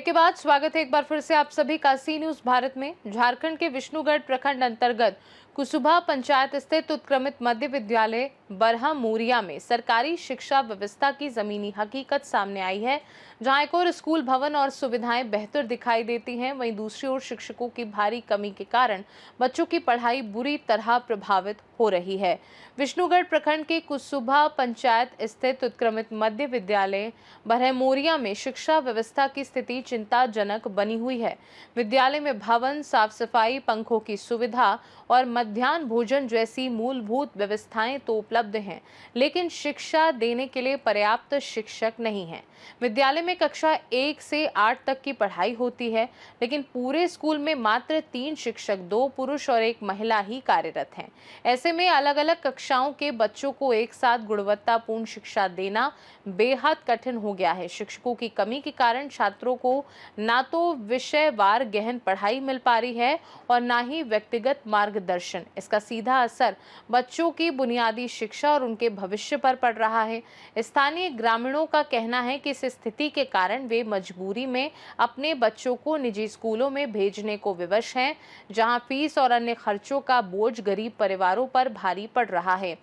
Break के बाद स्वागत है एक बार फिर से आप सभी का सी न्यूज भारत में। झारखंड के विष्णुगढ़ प्रखंड अंतर्गत कुसुभा पंचायत स्थित उत्क्रमित मध्य विद्यालय बरहामोरिया में सरकारी शिक्षा व्यवस्था की जमीनी हकीकत सामने आई है। जहां एक ओर स्कूल भवन और सुविधाएं बेहतर दिखाई देती हैं, वहीं दूसरी ओर शिक्षकों की भारी कमी के कारण बच्चों की पढ़ाई बुरी तरह प्रभावित हो रही है। विष्णुगढ़ प्रखंड के कुसुभा पंचायत स्थित उत्क्रमित मध्य विद्यालय बरहामोरिया में शिक्षा व्यवस्था की स्थिति चिंताजनक बनी हुई है। विद्यालय में भवन, साफ सफाई, पंखों की सुविधा और मध्याह्न भोजन जैसी मूलभूत व्यवस्थाएं तो उपलब्ध हैं, लेकिन शिक्षा देने के लिए पर्याप्त शिक्षक नहीं हैं। विद्यालय में कक्षा 1 से 8 तक की पढ़ाई होती है, लेकिन पूरे स्कूल में मात्र 3 शिक्षक, 2 पुरुष और 1 महिला ही कार्यरत हैं। ऐसे में अलग अलग कक्षाओं के बच्चों को एक साथ गुणवत्तापूर्ण शिक्षा देना बेहद कठिन हो गया है। शिक्षकों की कमी के कारण छात्रों को ना तो विषयवार गहन पढ़ाई मिल पा रही है और ना ही व्यक्तिगत मार्गदर्शन। इसका सीधा असर बच्चों की बुनियादी शिक्षा और उनके भविष्य पर पड़ रहा है। स्थानीय ग्रामीणों का कहना है कि इस स्थिति के कारण वे मजबूरी में अपने बच्चों को निजी स्कूलों में भेजने को विवश हैं, जहां फीस और अन्य खर्चों का बोझ गरीब परिवारों पर भारी पड़ रहा है।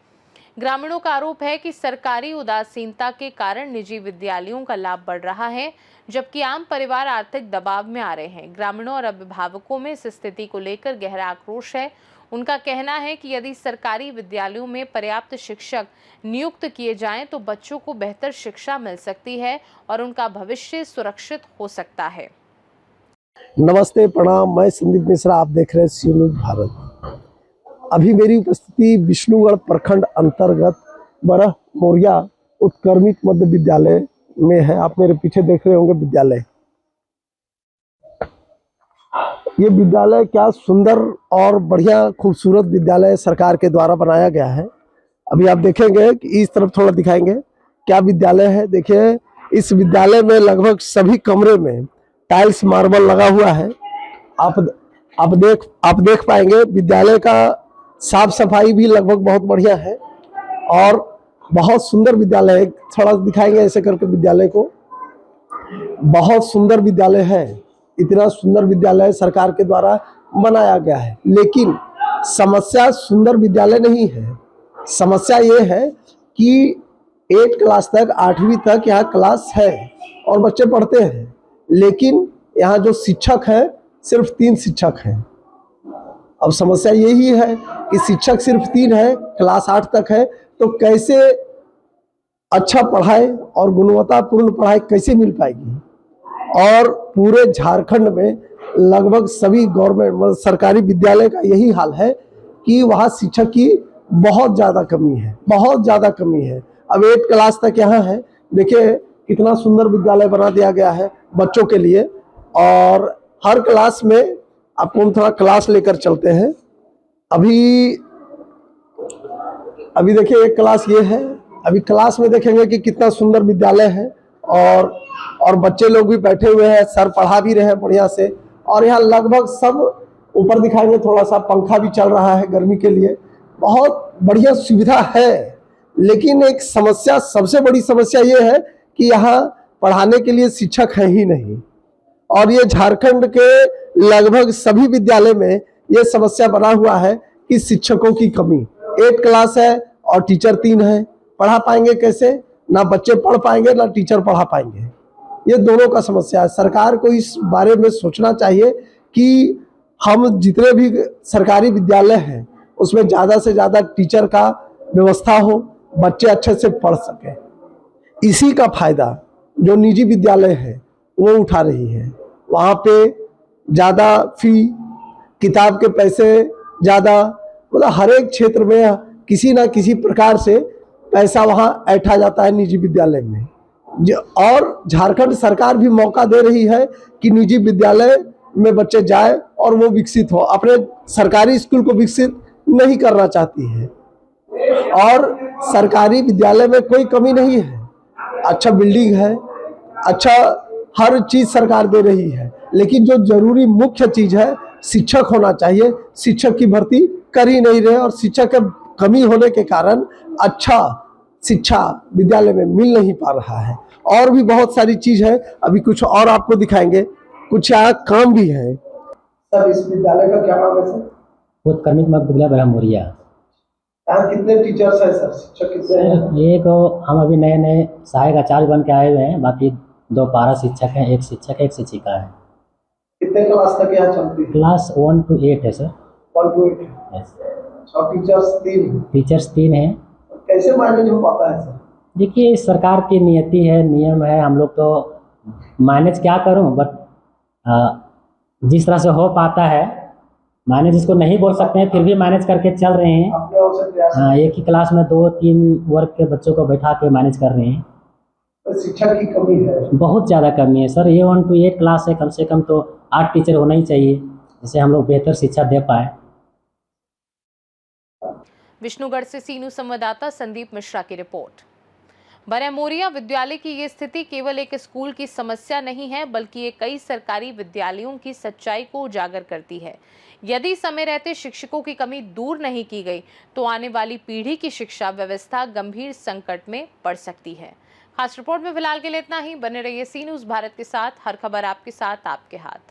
ग्रामीणों का आरोप है कि सरकारी उदासीनता के कारण निजी विद्यालयों का लाभ बढ़ रहा है, जबकि आम परिवार आर्थिक दबाव में आ रहे हैं। ग्रामीणों और अभिभावकों में इस स्थिति को लेकर गहरा आक्रोश है। उनका कहना है कि यदि सरकारी विद्यालयों में पर्याप्त शिक्षक नियुक्त किए जाएं तो बच्चों को बेहतर शिक्षा मिल सकती है और उनका भविष्य सुरक्षित हो सकता है। नमस्ते, प्रणाम। मैं संदीप मिश्रा, आप देख रहे हैं सी न्यूज भारत। अभी मेरी उपस्थिति विष्णुगढ़ प्रखंड अंतर्गत बरहामोरिया उत्क्रमित मध्य विद्यालय में है। आप मेरे पीछे देख रहे होंगे विद्यालय। ये विद्यालय क्या सुंदर और बढ़िया खूबसूरत विद्यालय सरकार के द्वारा बनाया गया है। अभी आप देखेंगे कि इस तरफ थोड़ा दिखाएंगे क्या विद्यालय है। देखिए, इस विद्यालय में लगभग सभी कमरे में टाइल्स मार्बल लगा हुआ है। आप देख पाएंगे विद्यालय का साफ सफाई भी लगभग बहुत बढ़िया है और बहुत सुंदर विद्यालय है। थोड़ा दिखाएंगे ऐसे करके विद्यालय को। बहुत सुंदर विद्यालय है। इतना सुंदर विद्यालय सरकार के द्वारा बनाया गया है, लेकिन समस्या सुंदर विद्यालय नहीं है। समस्या ये है कि 8 क्लास तक, 8वीं तक यहाँ क्लास है और बच्चे पढ़ते हैं, लेकिन यहाँ जो शिक्षक है सिर्फ 3 शिक्षक हैं। अब समस्या यही है कि शिक्षक सिर्फ 3 है, क्लास 8 तक है, तो कैसे अच्छा पढ़ाई और गुणवत्तापूर्ण पढ़ाई कैसे मिल पाएगी। और पूरे झारखंड में लगभग सभी गवर्नमेंट सरकारी विद्यालय का यही हाल है कि वहाँ शिक्षक की बहुत ज़्यादा कमी है, बहुत ज़्यादा कमी है। अब 8 क्लास तक यहाँ है। देखिए कितना सुंदर विद्यालय बना दिया गया है बच्चों के लिए। और हर क्लास में आपको हम थोड़ा क्लास लेकर चलते हैं। अभी देखिए एक क्लास ये है। अभी क्लास में देखेंगे कि कितना सुंदर विद्यालय है और बच्चे लोग भी बैठे हुए हैं, सर पढ़ा भी रहे हैं बढ़िया से। और यहाँ लगभग सब, ऊपर दिखाएंगे थोड़ा सा, पंखा भी चल रहा है गर्मी के लिए। बहुत बढ़िया सुविधा है, लेकिन एक समस्या, सबसे बड़ी समस्या ये है कि यहाँ पढ़ाने के लिए शिक्षक है ही नहीं। और ये झारखंड के लगभग सभी विद्यालय में ये समस्या बना हुआ है कि शिक्षकों की कमी। 8 क्लास है और टीचर 3 है। पढ़ा पाएंगे कैसे? ना बच्चे पढ़ पाएंगे ना टीचर पढ़ा पाएंगे। ये दोनों का समस्या है। सरकार को इस बारे में सोचना चाहिए कि हम जितने भी सरकारी विद्यालय हैं उसमें ज़्यादा से ज़्यादा टीचर का व्यवस्था हो, बच्चे अच्छे से पढ़ सकें। इसी का फायदा जो निजी विद्यालय है वो उठा रही है। वहाँ पे ज़्यादा फी, किताब के पैसे ज़्यादा, मतलब हर एक क्षेत्र में किसी ना किसी प्रकार से पैसा वहाँ ऐंठा जाता है निजी विद्यालय में। और झारखंड सरकार भी मौका दे रही है कि निजी विद्यालय में बच्चे जाए और वो विकसित हो। अपने सरकारी स्कूल को विकसित नहीं करना चाहती है। और सरकारी विद्यालय में कोई कमी नहीं है, अच्छा बिल्डिंग है, अच्छा हर चीज़ सरकार दे रही है, लेकिन जो जरूरी मुख्य चीज़ है शिक्षक होना चाहिए। शिक्षक की भर्ती कर ही नहीं रहे और शिक्षक की कमी होने के कारण अच्छा शिक्षा विद्यालय में मिल नहीं पा रहा है। और भी बहुत सारी चीज है, अभी कुछ और आपको दिखाएंगे, कुछ यहाँ काम भी है। सर इस विद्यालय का क्या नाम है सर? उत्क्रमित मध्य विद्यालय ब्रह्मपुरिया। यहाँ कितने टीचर्स हैं सर, शिक्षक कितने हैं? सर एक हम अभी नए नए सहायक आचार्य बन के आए हुए हैं, बाकी 2 पारा शिक्षक हैं, एक शिक्षक एक शिक्षिका है। कितने क्लास तक यहाँ चलती है? क्लास 1 to 8 है सर। 1 to 8 Yes। और टीचर्स 3 हैं। टीचर्स 3 हैं। कैसे मैनेज हो पाता है सर? देखिए सरकार की नियति है, नियम है, हम लोग तो मैनेज क्या करूं, बट जिस तरह से हो पाता है मैनेज, इसको नहीं बोल सकते हैं, फिर भी मैनेज करके चल रहे हैं। अपने ओर से प्रयास हाँ, एक ही क्लास में 2-3 वर्ग के बच्चों को बैठा के मैनेज कर रहे हैं। तो शिक्षा की कमी है, बहुत ज़्यादा कमी है सर। ये 1 to 8 क्लास है, कम से कम तो 8 टीचर होना ही चाहिए, जिससे हम लोग बेहतर शिक्षा दे पाए। विष्णुगढ़ से सीनू संवाददाता संदीप मिश्रा की रिपोर्ट। बरहमोरिया विद्यालय की ये स्थिति केवल एक स्कूल की समस्या नहीं है, बल्कि ये कई सरकारी विद्यालयों की सच्चाई को उजागर करती है। यदि समय रहते शिक्षकों की कमी दूर नहीं की गई तो आने वाली पीढ़ी की शिक्षा व्यवस्था गंभीर संकट में पड़ सकती है। खास रिपोर्ट में फिलहाल के लिए इतना ही। बने रहिए सी न्यूज़ भारत के साथ, हर खबर आपके साथ, आपके हाथ।